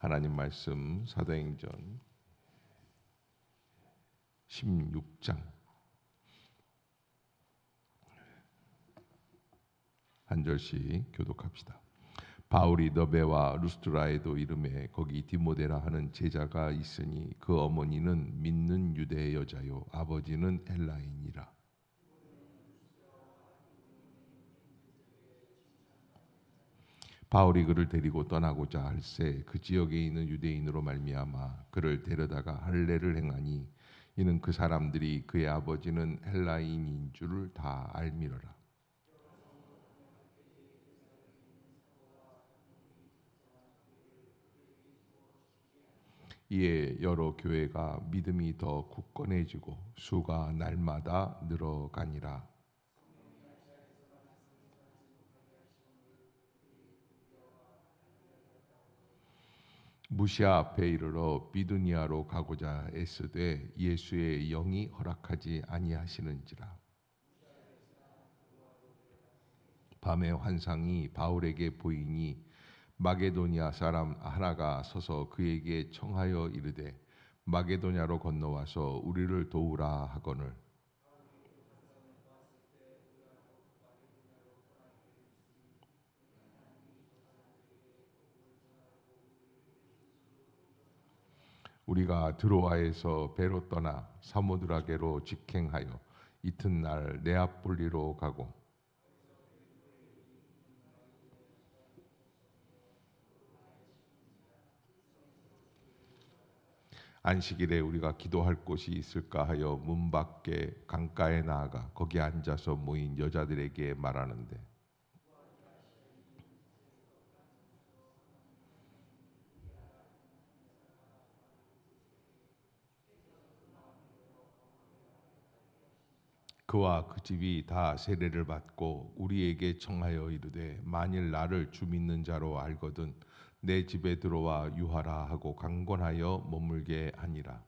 하나님 말씀 사도행전 16장 한 절씩 교독합시다. 바울이 너베와 루스드라에도 이름에 거기 디모데라 하는 제자가 있으니 그 어머니는 믿는 유대 여자요 아버지는 헬라인이라. 바울이 그를 데리고 떠나고자 할새 그 지역에 있는 유대인으로 말미암아 그를 데려다가 할례를 행하니 이는 그 사람들이 그의 아버지는 헬라인인 줄을 다 알미러라. 이에 여러 교회가 믿음이 더 굳건해지고 수가 날마다 늘어가니라. 무시아 앞에 이르러 비두니아로 가고자 애쓰되 예수의 영이 허락하지 아니하시는지라. 밤에 환상이 바울에게 보이니 마게도니아 사람 하나가 서서 그에게 청하여 이르되 마게도냐로 건너와서 우리를 도우라 하거늘. 우리가 드로아에서 배로 떠나 사모드라게로 직행하여 이튿날 네아폴리로 가고 안식일에 우리가 기도할 곳이 있을까 하여 문 밖에 강가에 나아가 거기 앉아서 모인 여자들에게 말하는데 그와 그 집이 다 세례를 받고 우리에게 청하여 이르되 만일 나를 주 믿는 자로 알거든 내 집에 들어와 유하라 하고 강권하여 머물게 하니라.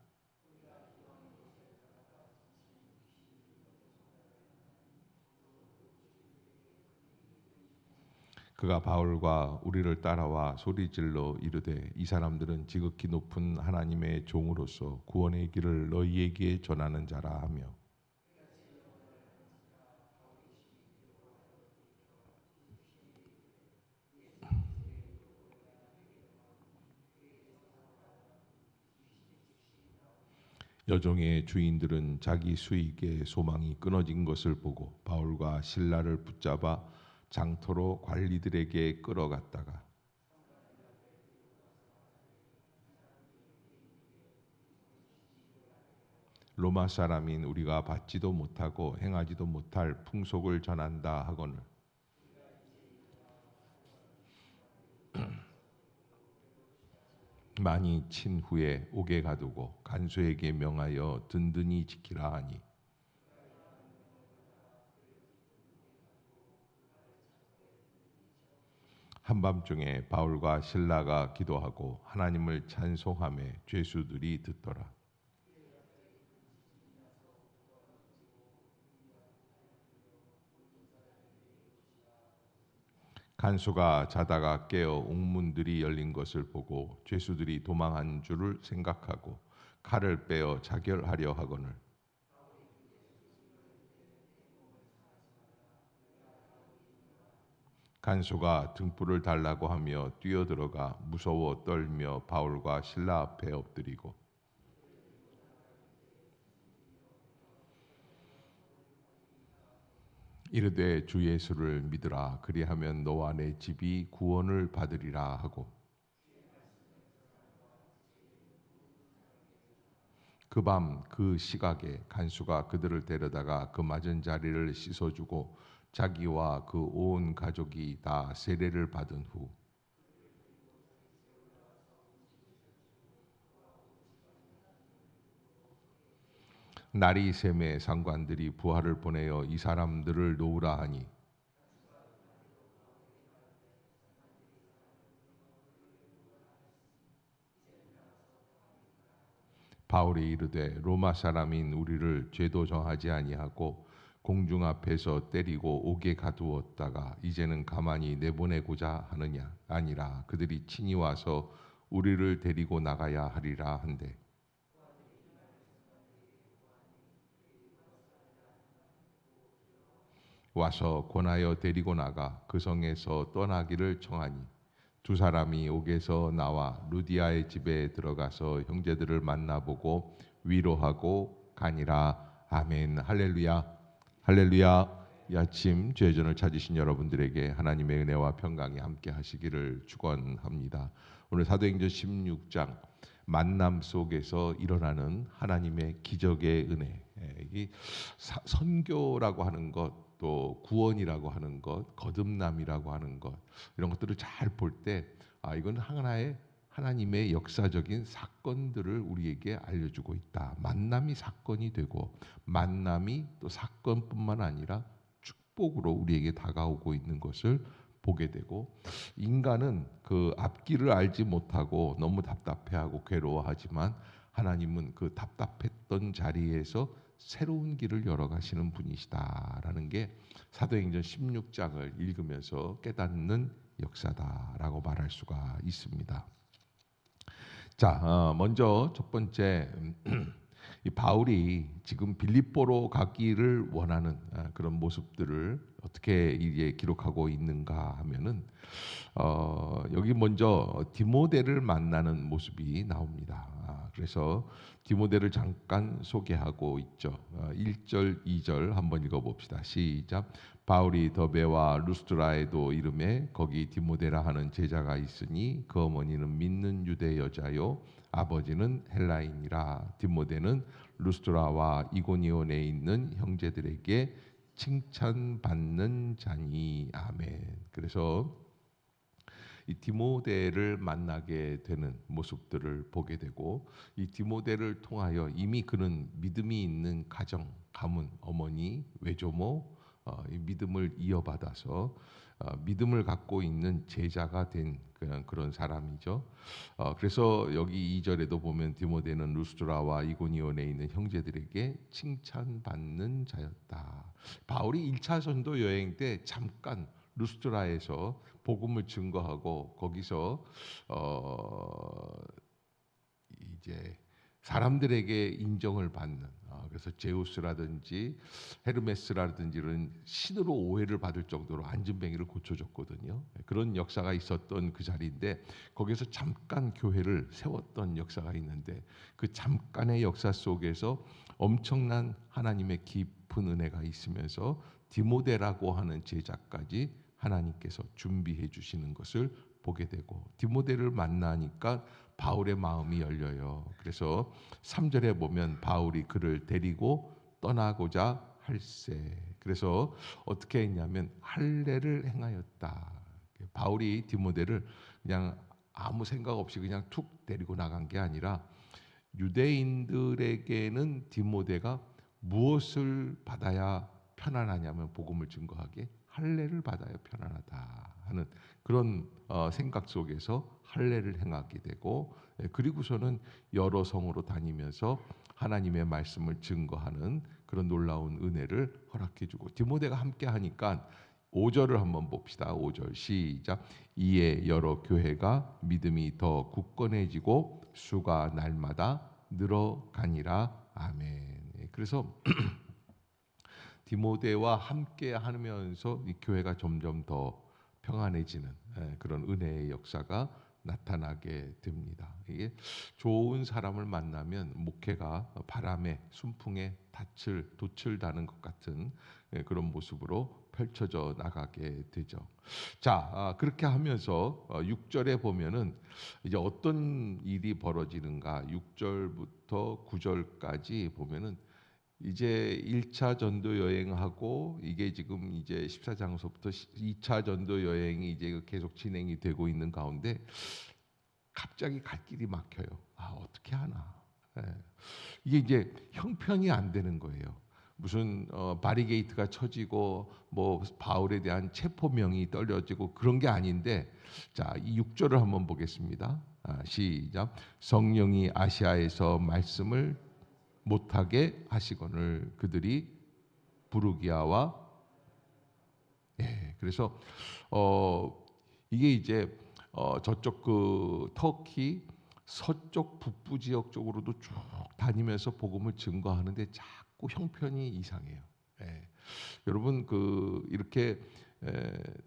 그가 바울과 우리를 따라와 소리질러 이르되 이 사람들은 지극히 높은 하나님의 종으로서 구원의 길을 너희에게 전하는 자라 하며 여종의 주인들은 자기 수익의 소망이 끊어진 것을 보고 바울과 실라를 붙잡아 장터로 관리들에게 끌어갔다가 로마 사람인 우리가 받지도 못하고 행하지도 못할 풍속을 전한다 하거늘 많이 친 후에 옥에 가두고 간수에게 명하여 든든히 지키라 하니 한밤중에 바울과 실라가 기도하고 하나님을 찬송하며 죄수들이 듣더라. 간수가 자다가 깨어 옥문들이 열린 것을 보고 죄수들이 도망한 줄을 생각하고 칼을 빼어 자결하려 하거늘 간수가 등불을 달라고 하며 뛰어들어가 무서워 떨며 바울과 실라 앞에 엎드리고 이르되 주 예수를 믿으라 그리하면 너와 내 집이 구원을 받으리라 하고 그 밤 그 시각에 간수가 그들을 데려다가 그 맞은 자리를 씻어주고 자기와 그 온 가족이 다 세례를 받은 후 날이 샘에 상관들이 부하를 보내어 이 사람들을 놓으라 하니 바울이 이르되 로마 사람인 우리를 죄도 정하지 아니하고 공중 앞에서 때리고 옥에 가두었다가 이제는 가만히 내보내고자 하느냐 아니라 그들이 친히 와서 우리를 데리고 나가야 하리라 한데 와서 권하여 데리고 나가 그 성에서 떠나기를 청하니 두 사람이 옥에서 나와 루디아의 집에 들어가서 형제들을 만나보고 위로하고 가니라. 아멘. 할렐루야. 할렐루야. 이 아침 죄전을 찾으신 여러분들에게 하나님의 은혜와 평강이 함께 하시기를 축원합니다. 오늘 사도행전 16장 만남 속에서 일어나는 하나님의 기적의 은혜. 이 선교라고 하는 것, 또 구원이라고 하는 것, 거듭남이라고 하는 것, 이런 것들을 잘 볼 때 이건 하나의 하나님의 역사적인 사건들을 우리에게 알려주고 있다. 만남이 사건이 되고 만남이 또 사건뿐만 아니라 축복으로 우리에게 다가오고 있는 것을 보게 되고, 인간은 그 앞길을 알지 못하고 너무 답답해하고 괴로워하지만 하나님은 그 답답했던 자리에서 새로운 길을 열어가시는 분이시다라는 게 사도행전 16장을 읽으면서 깨닫는 역사다라고 말할 수가 있습니다. 자, 먼저 첫 번째 이 바울이 지금 빌립보로 가기를 원하는 그런 모습들을 어떻게 이제 기록하고 있는가 하면은 여기 먼저 디모데를 만나는 모습이 나옵니다. 그래서 디모데를 잠깐 소개하고 있죠. 1절, 2절 한번 읽어봅시다. 시작. 바울이 더베와 루스드라에도 이름에 거기 디모데라 하는 제자가 있으니 그 어머니는 믿는 유대 여자요 아버지는 헬라인이라. 디모데는 루스드라와 이고니온에 있는 형제들에게 칭찬받는 자니. 아멘. 그래서 이 디모데를 만나게 되는 모습들을 보게 되고, 이 디모데를 통하여 이미 그는 믿음이 있는 가정, 가문, 어머니, 외조모, 이 믿음을 이어받아서 믿음을 갖고 있는 제자가 된 그런 사람이죠. 그래서 여기 2절에도 보면 디모데는 루스드라와 이고니온에 있는 형제들에게 칭찬받는 자였다. 바울이 1차 전도 여행 때 잠깐 루스드라에서 복음을 증거하고 거기서 이제 사람들에게 인정을 받는, 그래서 제우스라든지 헤르메스라든지 이런 신으로 오해를 받을 정도로 안진뱅이를 고쳐줬거든요. 그런 역사가 있었던 그 자리인데 거기서 잠깐 교회를 세웠던 역사가 있는데 그 잠깐의 역사 속에서 엄청난 하나님의 깊은 은혜가 있으면서 디모데라고 하는 제자까지 하나님께서 준비해 주시는 것을 보게 되고, 디모데를 만나니까 바울의 마음이 열려요. 그래서 3절에 보면 바울이 그를 데리고 떠나고자 할세. 그래서 어떻게 했냐면 할례를 행하였다. 바울이 디모데를 그냥 아무 생각 없이 그냥 툭 데리고 나간 게 아니라 유대인들에게는 디모데가 무엇을 받아야 편안하냐면 복음을 증거하게 할례를 받아야 편안하다 하는 그런 생각 속에서 할례를 행하게 되고, 그리고서는 여러 성으로 다니면서 하나님의 말씀을 증거하는 그런 놀라운 은혜를 허락해 주고, 디모데가 함께 하니까 5절을 한번 봅시다. 5절 시작. 이에 여러 교회가 믿음이 더 굳건해지고 수가 날마다 늘어가니라. 아멘. 그래서 디모데와 함께 하면서 이 교회가 점점 더 평안해지는 그런 은혜의 역사가 나타나게 됩니다. 이게 좋은 사람을 만나면 목회가 바람에 순풍에 돛을 다는 것 같은 그런 모습으로 펼쳐져 나가게 되죠. 자, 그렇게 하면서 6절에 보면은 이제 어떤 일이 벌어지는가, 6절부터 9절까지 보면은 이제 1차 전도 여행하고 이게 지금 이제 14장서부터 2차 전도 여행이 이제 계속 진행이 되고 있는 가운데 갑자기 갈 길이 막혀요. 어떻게 하나. 이게 이제 형편이 안 되는 거예요. 무슨 바리게이트가 쳐지고 뭐 바울에 대한 체포명이 떨어지고 그런 게 아닌데, 자, 이 6절을 한번 보겠습니다. 시작. 성령이 아시아에서 말씀을 못하게 하시거늘 그들이 부르기아와, 그래서 이게 이제 저쪽 그 터키 서쪽 북부 지역 쪽으로도 쭉 다니면서 복음을 증거하는데 자꾸 형편이 이상해요. 예. 여러분 이렇게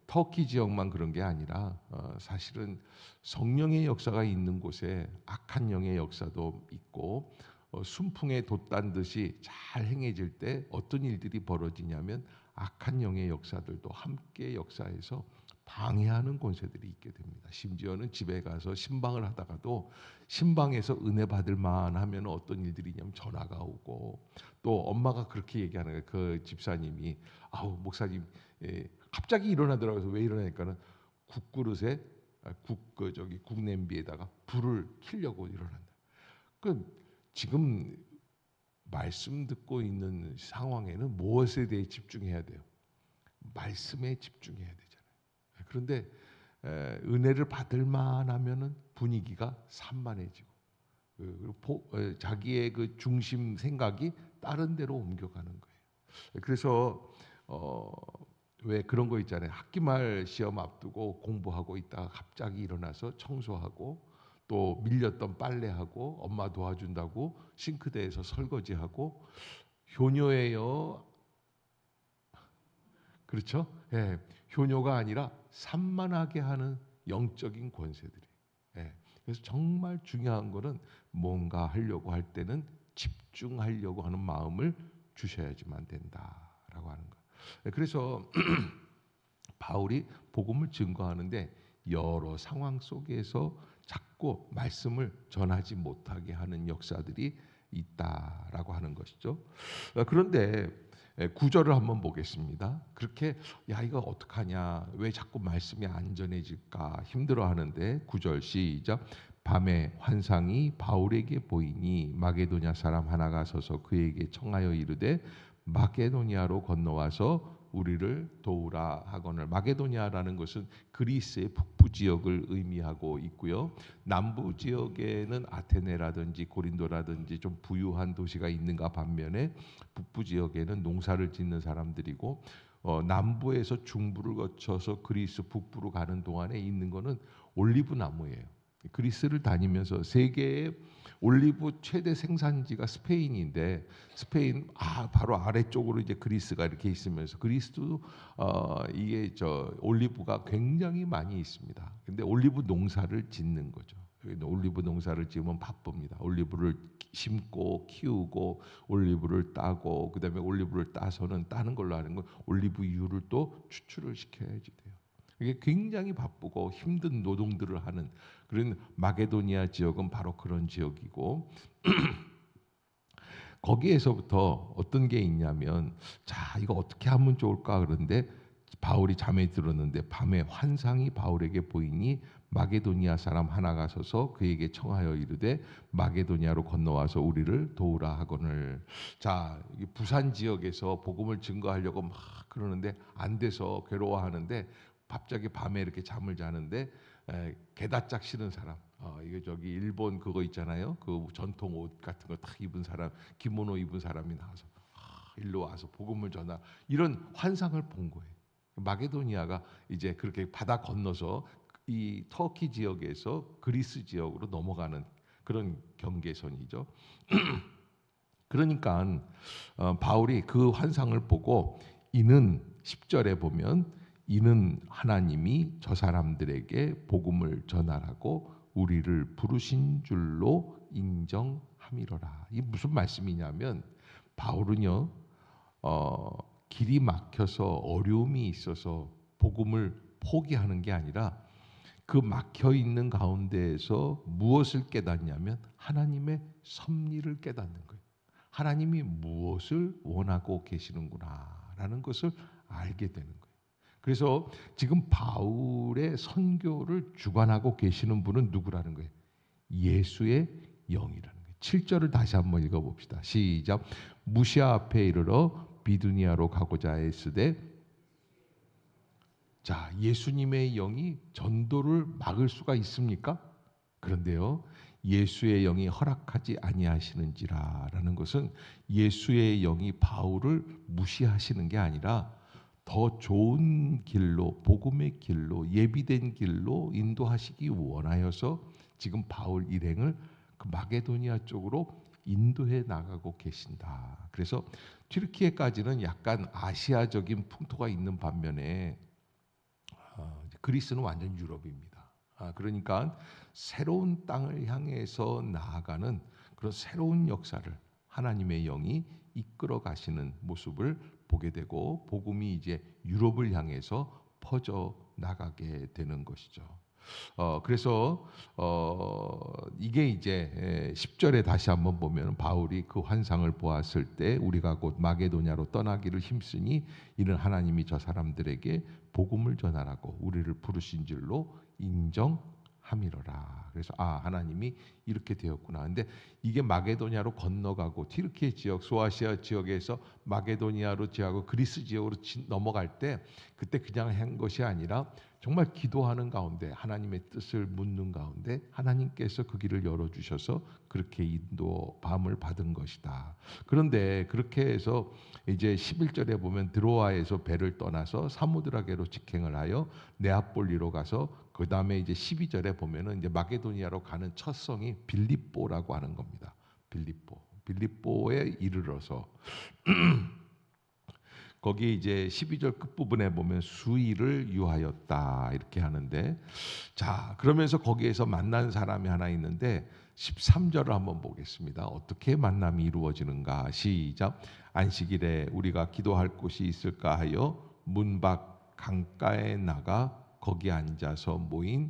터키 지역만 그런 게 아니라 사실은 성령의 역사가 있는 곳에 악한 영의 역사도 있고 순풍에 돛단 듯이 잘 행해질 때 어떤 일들이 벌어지냐면 악한 영의 역사들도 함께 역사해서 방해하는 권세들이 있게 됩니다. 심지어는 집에 가서 신방을 하다가도 신방에서 은혜 받을 만하면 어떤 일들이 있냐면 전화가 오고, 또 엄마가 그렇게 얘기하는 거예요. 그 집사님이 아우 목사님 갑자기 일어나더라고요. 그래서 왜 일어나니까는 국그릇에 국 냄비에다가 불을 켜려고 일어난다. 그 지금 말씀 듣고 있는 상황에는 무엇에 대해 집중해야 돼요? 말씀에 집중해야 되잖아요. 그런데 은혜를 받을 만하면은 분위기가 산만해지고 자기의 그 중심 생각이 다른 데로 옮겨가는 거예요. 그래서 왜 그런 거 있잖아요. 학기말 시험 앞두고 공부하고 있다가 갑자기 일어나서 청소하고, 또 밀렸던 빨래하고, 엄마 도와준다고 싱크대에서 설거지하고, 효녀예요. 그렇죠? 예, 효녀가 아니라 산만하게 하는 영적인 권세들이. 예, 그래서 정말 중요한 거는 뭔가 하려고 할 때는 집중하려고 하는 마음을 주셔야지만 된다라고 하는 거. 예, 그래서 바울이 복음을 증거하는데 여러 상황 속에서 자꾸 말씀을 전하지 못하게 하는 역사들이 있다라고 하는 것이죠. 그런데 9절을 한번 보겠습니다. 그렇게 야 이거 어떡하냐, 왜 자꾸 말씀이 안 전해질까 힘들어하는데 9절 시작. 밤에 환상이 바울에게 보이니 마게도냐 사람 하나가 서서 그에게 청하여 이르되 마게도니아로 건너와서 우리를 도우라 하거늘. 마게도니아라는 것은 그리스의 북부 지역을 의미하고 있고요. 남부 지역에는 아테네라든지 고린도라든지 좀 부유한 도시가 있는가 반면에 북부 지역에는 농사를 짓는 사람들이고, 남부에서 중부를 거쳐서 그리스 북부로 가는 동안에 있는 거는 올리브 나무예요. 그리스를 다니면서 세계의 올리브 최대 생산지가 스페인인데, 스페인 바로 아래쪽으로 이제 그리스가 이렇게 있으면서 그리스도 이게 올리브가 굉장히 많이 있습니다. 근데 올리브 농사를 짓는 거죠. 올리브 농사를 지으면 바쁩니다. 올리브를 심고 키우고 올리브를 따고, 그다음에 올리브를 따서는 따는 걸로 하는 건 올리브유를 또 추출을 시켜야지 돼요. 이게 굉장히 바쁘고 힘든 노동들을 하는 그런 마게도니아 지역은 바로 그런 지역이고, 거기에서부터 어떤 게 있냐면, 자 이거 어떻게 하면 좋을까 그런데 바울이 잠에 들었는데 밤에 환상이 바울에게 보이니 마게도니아 사람 하나가 서서 그에게 청하여 이르되 마게도니아로 건너와서 우리를 도우라 하거늘. 자, 부산 지역에서 복음을 증거하려고 막 그러는데 안 돼서 괴로워하는데 갑자기 밤에 이렇게 잠을 자는데 게다짝 신은 사람, 이게 일본 그거 있잖아요. 그 전통 옷 같은 거 딱 입은 사람, 기모노 입은 사람이 나와서 일로 와서 복음을 전하, 이런 환상을 본 거예요. 마게도니아가 이제 그렇게 바다 건너서 이 터키 지역에서 그리스 지역으로 넘어가는 그런 경계선이죠. 그러니까 바울이 그 환상을 보고 이는 10절에 보면 이는 하나님이 저 사람들에게 복음을 전하라고 우리를 부르신 줄로 인정함이로라. 이게 무슨 말씀이냐면 바울은요 길이 막혀서 어려움이 있어서 복음을 포기하는 게 아니라 그 막혀 있는 가운데에서 무엇을 깨닫냐면 하나님의 섭리를 깨닫는 거예요. 하나님이 무엇을 원하고 계시는구나라는 것을 알게 되는 거예요. 그래서 지금 바울의 선교를 주관하고 계시는 분은 누구라는 거예요? 예수의 영이라는 거예요. 7절을 다시 한번 읽어봅시다. 시작. 무시아 앞에 이르러 비두니아로 가고자 했으되. 자, 예수님의 영이 전도를 막을 수가 있습니까? 그런데요, 예수의 영이 허락하지 아니하시는지라라는 것은 예수의 영이 바울을 무시하시는 게 아니라 더 좋은 길로, 복음의 길로, 예비된 길로 인도하시기 원하여서 지금 바울 일행을 그 마게도니아 쪽으로 인도해 나가고 계신다. 그래서 튀르키예까지는 약간 아시아적인 풍토가 있는 반면에 그리스는 완전 유럽입니다. 그러니까 새로운 땅을 향해서 나아가는 그런 새로운 역사를 하나님의 영이 이끌어 가시는 모습을 보게 되고 복음이 이제 유럽을 향해서 퍼져 나가게 되는 것이죠. 그래서 이게 이제 10절에 다시 한번 보면 바울이 그 환상을 보았을 때 우리가 곧 마게도냐로 떠나기를 힘쓰니 이는 하나님이 저 사람들에게 복음을 전하라고 우리를 부르신 줄로 인정함이로라. 그래서 하나님이 이렇게 되었구나. 근데 이게 마게도냐로 건너가고 튀르키예 지역, 소아시아 지역에서 마게도니아로 지하고 그리스 지역으로 넘어갈 때 그때 그냥 한 것이 아니라 정말 기도하는 가운데 하나님의 뜻을 묻는 가운데 하나님께서 그 길을 열어주셔서 그렇게 인도함을 받은 것이다. 그런데 그렇게 해서 이제 11절에 보면 드로아에서 배를 떠나서 사무드라게로 직행을 하여 네아폴리로 가서 그 다음에 이제 12절에 보면은 이제 마게도니아로 가는 첫 성이 빌립보라고 하는 겁니다. 빌립보에 이르러서 거기 이제 12절 끝부분에 보면 수일을 유하였다 이렇게 하는데, 자 그러면서 거기에서 만난 사람이 하나 있는데 13절을 한번 보겠습니다. 어떻게 만남이 이루어지는가. 시작. 안식일에 우리가 기도할 곳이 있을까 하여 문 밖 강가에 나가 거기 앉아서 모인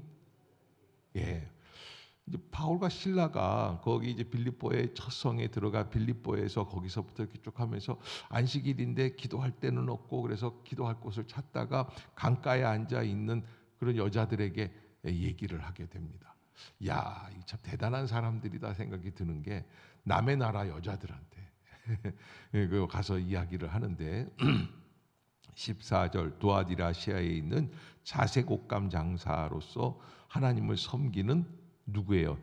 이제 바울과 실라가 거기 이제 빌립보의 첫 성에 들어가 빌립보에서 거기서부터 이렇게 쭉 하면서 안식일인데 기도할 데는 없고 그래서 기도할 곳을 찾다가 강가에 앉아 있는 그런 여자들에게 얘기를 하게 됩니다. 야, 참 대단한 사람들이다 생각이 드는 게 남의 나라 여자들한테 그 가서 이야기를 하는데 14절 두아디라시아에 있는 자색옷감 장사로서 하나님을 섬기는 누구예요?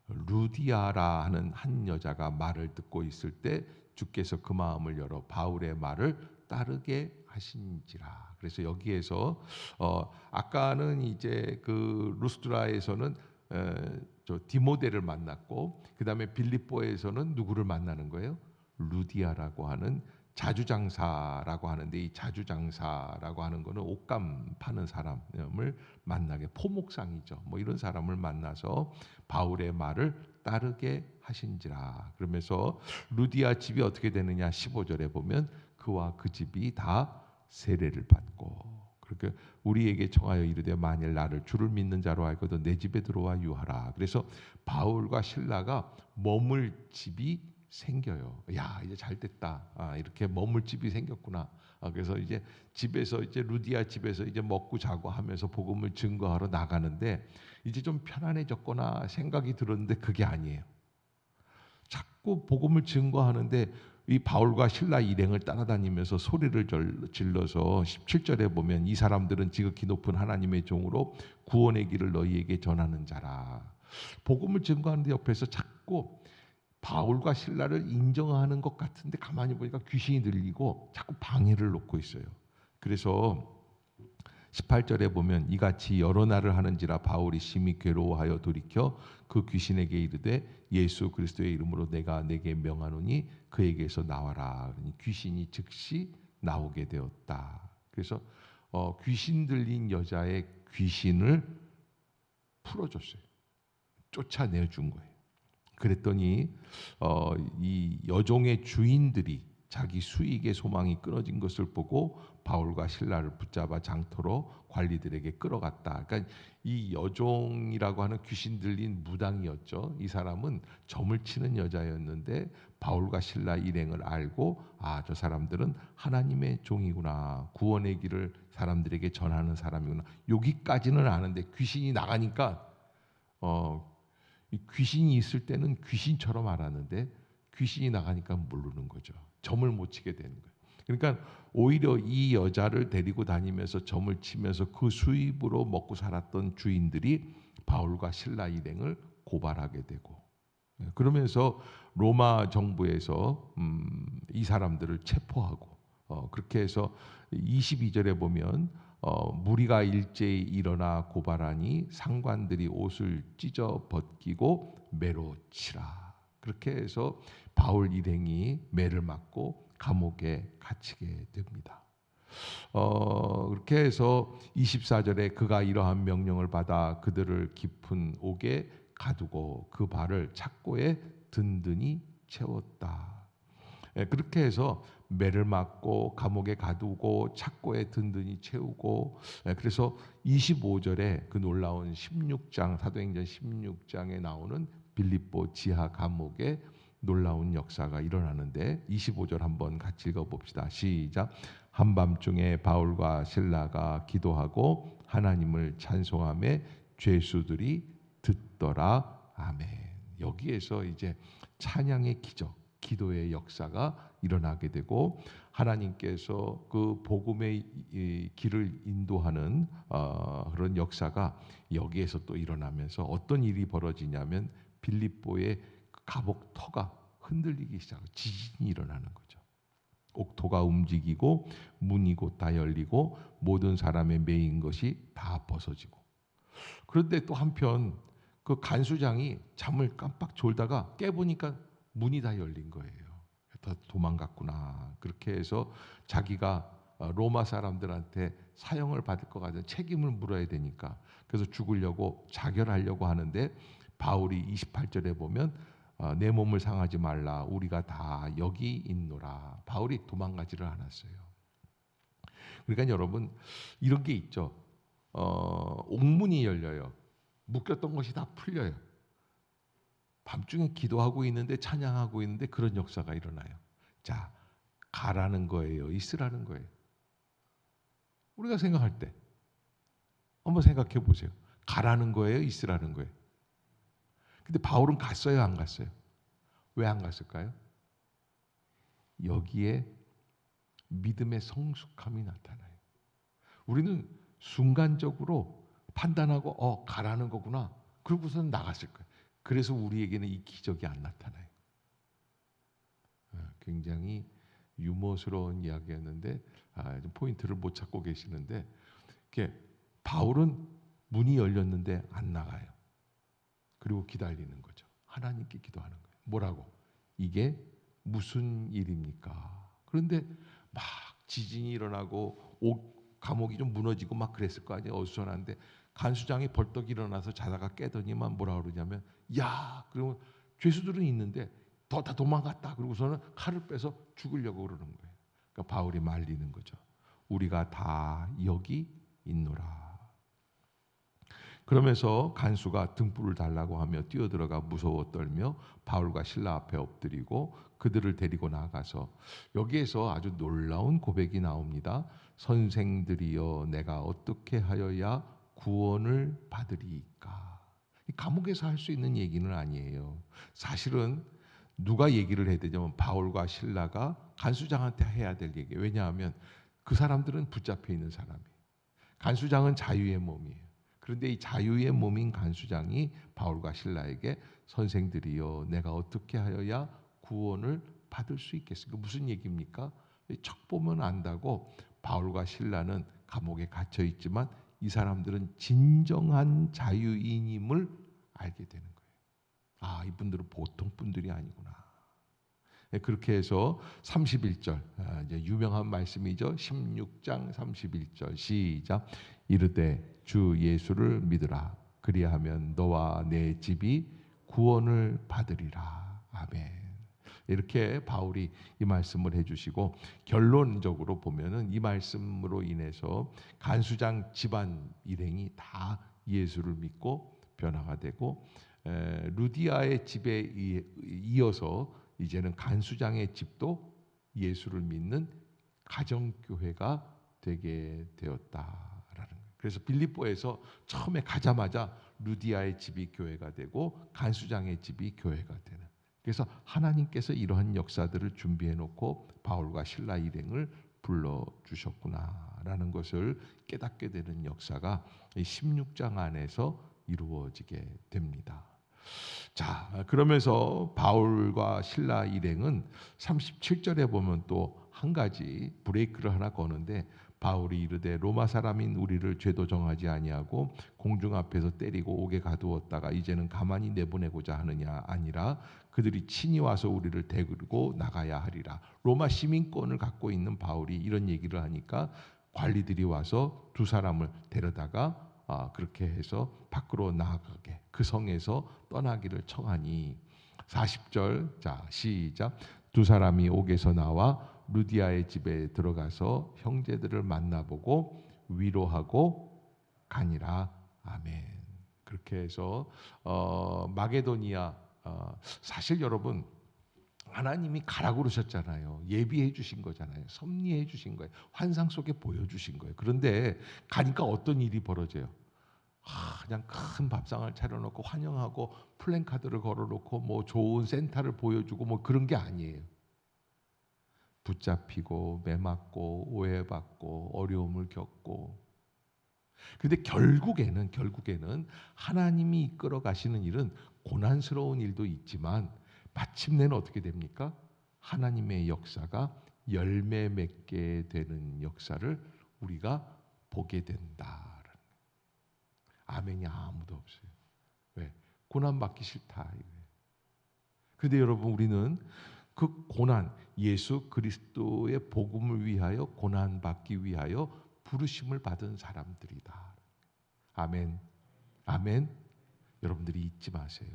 루디아라 하는 한 여자가 말을 듣고 있을 때 주께서 그 마음을 열어 바울의 말을 따르게 하신지라. 그래서 여기에서 아까는 이제 그 루스드라에서는 저 디모데를 만났고 그 다음에 빌립보에서는 누구를 만나는 거예요? 루디아라고 하는 자주장사라고 하는데 이 자주장사라고 하는 거는 옷감 파는 사람을 만나게 포목상이죠. 뭐 이런 사람을 만나서 바울의 말을 따르게 하신지라. 그러면서 루디아 집이 어떻게 되느냐 15절에 보면 그와 그 집이 다 세례를 받고 그렇게 우리에게 청하여 이르되 만일 나를 주를 믿는 자로 알거든 내 집에 들어와 유하라. 그래서 바울과 실라가 머물 집이 생겨요. 야 이제 잘 됐다. 이렇게 머물 집이 생겼구나. 그래서 이제 집에서 이제 루디아 집에서 이제 먹고 자고 하면서 복음을 증거하러 나가는데 이제 좀 편안해졌거나 생각이 들었는데 그게 아니에요. 자꾸 복음을 증거하는데 이 바울과 실라 일행을 따라다니면서 소리를 질러서 17절에 보면 이 사람들은 지극히 높은 하나님의 종으로 구원의 길을 너희에게 전하는 자라. 복음을 증거하는데 옆에서 자꾸 바울과 실라를 인정하는 것 같은데 가만히 보니까 귀신이 들리고 자꾸 방해를 놓고 있어요. 그래서 18절에 보면 이같이 여러 날을 하는지라 바울이 심히 괴로워하여 돌이켜 그 귀신에게 이르되 예수 그리스도의 이름으로 내가 내게 명하노니 그에게서 나와라. 그러니 귀신이 즉시 나오게 되었다. 그래서 귀신 들린 여자의 귀신을 풀어줬어요. 쫓아내준 거예요. 그랬더니 이 여종의 주인들이 자기 수익의 소망이 끊어진 것을 보고 바울과 실라를 붙잡아 장터로 관리들에게 끌어갔다. 그러니까 이 여종이라고 하는 귀신 들린 무당이었죠. 이 사람은 점을 치는 여자였는데 바울과 실라 일행을 알고 저 사람들은 하나님의 종이구나. 구원의 길을 사람들에게 전하는 사람이구나. 여기까지는 아는데 귀신이 나가니까 귀신이 있을 때는 귀신처럼 알았는데 귀신이 나가니까 모르는 거죠. 점을 못 치게 되는 거예요. 그러니까 오히려 이 여자를 데리고 다니면서 점을 치면서 그 수입으로 먹고 살았던 주인들이 바울과 실라 일행을 고발하게 되고 그러면서 로마 정부에서 이 사람들을 체포하고 그렇게 해서 22절에 보면 무리가 일제히 일어나 고발하니 상관들이 옷을 찢어 벗기고 매로 치라. 그렇게 해서 바울 일행이 매를 맞고 감옥에 갇히게 됩니다. 그렇게 해서 24절에 그가 이러한 명령을 받아 그들을 깊은 옥에 가두고 그 발을 착고에 든든히 채웠다. 그렇게 해서 매를 맞고 감옥에 가두고 착고에 든든히 채우고, 그래서 25절에 그 놀라운 16장 사도행전 16장에 나오는 빌립보 지하 감옥에 놀라운 역사가 일어나는데 25절 한번 같이 읽어봅시다. 시작. 한밤중에 바울과 실라가 기도하고 하나님을 찬송하며 죄수들이 듣더라. 아멘. 여기에서 이제 찬양의 기적, 기도의 역사가 일어나게 되고 하나님께서 그 복음의 길을 인도하는 그런 역사가 여기에서 또 일어나면서 어떤 일이 벌어지냐면 빌립보의 감옥 터가 흔들리기 시작하고 지진이 일어나는 거죠. 옥토가 움직이고 문이 곧 다 열리고 모든 사람의 매인 것이 다 벗어지고, 그런데 또 한편 그 간수장이 잠을 깜빡 졸다가 깨보니까 문이 다 열린 거예요. 다 도망갔구나. 그렇게 해서 자기가 로마 사람들한테 사형을 받을 것 같은 책임을 물어야 되니까 그래서 죽으려고 자결하려고 하는데 바울이 28절에 보면 내 몸을 상하지 말라 우리가 다 여기 있노라. 바울이 도망가지를 않았어요. 그러니까 여러분 이런 게 있죠. 옥문이 열려요. 묶였던 것이 다 풀려요. 밤중에 기도하고 있는데 찬양하고 있는데 그런 역사가 일어나요. 자, 가라는 거예요? 있으라는 거예요? 우리가 생각할 때 한번 생각해 보세요. 가라는 거예요? 있으라는 거예요? 근데 바울은 갔어요? 안 갔어요? 왜 안 갔을까요? 여기에 믿음의 성숙함이 나타나요. 우리는 순간적으로 판단하고 가라는 거구나. 그러고서는 나갔을 거예요. 그래서 우리에게는 이 기적이 안 나타나요. 굉장히 유머스러운 이야기였는데 좀 포인트를 못 찾고 계시는데 바울은 문이 열렸는데 안 나가요. 그리고 기다리는 거죠. 하나님께 기도하는 거예요. 뭐라고? 이게 무슨 일입니까? 그런데 막 지진이 일어나고 감옥이 좀 무너지고 막 그랬을 거 아니에요. 어수선한데 간수장이 벌떡 일어나서 자다가 깨더니만 뭐라 그러냐면 야, 그러면 죄수들은 있는데 다 도망갔다. 그러고서는 칼을 빼서 죽으려고 그러는 거예요. 그러니까 바울이 말리는 거죠. 우리가 다 여기 있노라. 그러면서 간수가 등불을 달라고 하며 뛰어들어가 무서워 떨며 바울과 실라 앞에 엎드리고 그들을 데리고 나가서 여기에서 아주 놀라운 고백이 나옵니다. 선생들이여 내가 어떻게 하여야 구원을 받으리이까. 감옥에서 할 수 있는 얘기는 아니에요. 사실은 누가 얘기를 해야 되냐면 바울과 실라가 간수장한테 해야 될 얘기예요. 왜냐하면 그 사람들은 붙잡혀 있는 사람이에요. 간수장은 자유의 몸이에요. 그런데 이 자유의 몸인 간수장이 바울과 실라에게 선생들이여 내가 어떻게 하여야 구원을 받을 수 있겠습니까? 무슨 얘기입니까? 척 보면 안다고 바울과 실라는 감옥에 갇혀 있지만 이 사람들은 진정한 자유인임을 알게 되는 거예요. 아, 이분들은 보통 분들이 아니구나. 그렇게 해서 31절 이제 유명한 말씀이죠. 16장 31절 시작. 이르되 주 예수를 믿으라. 그리하면 너와 내 집이 구원을 받으리라. 아멘. 이렇게 바울이 이 말씀을 해주시고 결론적으로 보면은 이 말씀으로 인해서 간수장 집안 일행이 다 예수를 믿고 변화가 되고 루디아의 집에 이어서 이제는 간수장의 집도 예수를 믿는 가정교회가 되게 되었다라는 거예요. 그래서 빌립보에서 처음에 가자마자 루디아의 집이 교회가 되고 간수장의 집이 교회가 되는. 그래서 하나님께서 이러한 역사들을 준비해 놓고 바울과 실라 일행을 불러 주셨구나라는 것을 깨닫게 되는 역사가 16장 안에서 이루어지게 됩니다. 자, 그러면서 바울과 실라 일행은 37절에 보면 또 한 가지 브레이크를 하나 거는데, 바울이 이르되 로마 사람인 우리를 죄도 정하지 아니하고 공중 앞에서 때리고 옥에 가두었다가 이제는 가만히 내보내고자 하느냐, 아니라 그들이 친히 와서 우리를 데리고 나가야 하리라. 로마 시민권을 갖고 있는 바울이 이런 얘기를 하니까 관리들이 와서 두 사람을 데려다가 그렇게 해서 밖으로 나가게, 그 성에서 떠나기를 청하니, 40절, 자 시작. 두 사람이 옥에서 나와 루디아의 집에 들어가서 형제들을 만나보고 위로하고 가니라. 아멘. 그렇게 해서 마게도니아, 사실 여러분 하나님이 가라고 그러셨잖아요. 예비해 주신 거잖아요. 섭리해 주신 거예요. 환상 속에 보여주신 거예요. 그런데 가니까 어떤 일이 벌어져요? 그냥 큰 밥상을 차려놓고 환영하고 플랜카드를 걸어놓고 뭐 좋은 센터를 보여주고 뭐 그런 게 아니에요. 붙잡히고 매맞고 오해받고 어려움을 겪고. 근데 결국에는 하나님이 이끌어 가시는 일은 고난스러운 일도 있지만 마침내는 어떻게 됩니까? 하나님의 역사가 열매 맺게 되는 역사를 우리가 보게 된다. 아멘이 아무도 없어요. 왜? 고난 받기 싫다. 그런데 여러분, 우리는 그 고난, 예수 그리스도의 복음을 위하여 고난 받기 위하여 부르심을 받은 사람들이다. 아멘. 아멘. 여러분들이 잊지 마세요.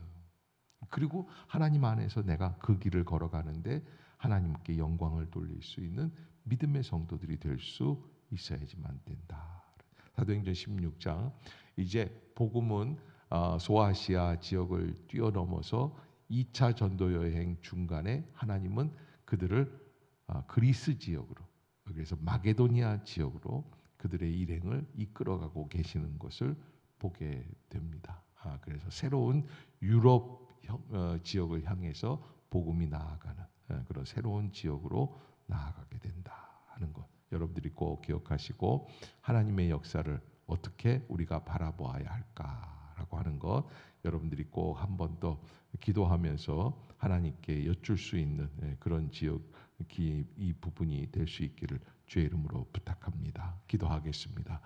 그리고 하나님 안에서 내가 그 길을 걸어가는데 하나님께 영광을 돌릴 수 있는 믿음의 성도들이 될 수 있어야지만 된다. 사도행전 16장, 이제 복음은 소아시아 지역을 뛰어넘어서 2차 전도 여행 중간에 하나님은 그들을 그리스 지역으로, 그래서 마게도니아 지역으로 그들의 일행을 이끌어가고 계시는 것을 보게 됩니다. 그래서 새로운 유럽 지역을 향해서 복음이 나아가는 그런 새로운 지역으로 나아가게 된다 하는 것, 여러분들이 꼭 기억하시고, 하나님의 역사를 어떻게 우리가 바라보아야 할까라고 하는 것, 여러분들이 꼭 한 번 더 기도하면서 하나님께 여쭐 수 있는 그런 이 부분이 될 수 있기를 주의 이름으로 부탁합니다. 기도하겠습니다.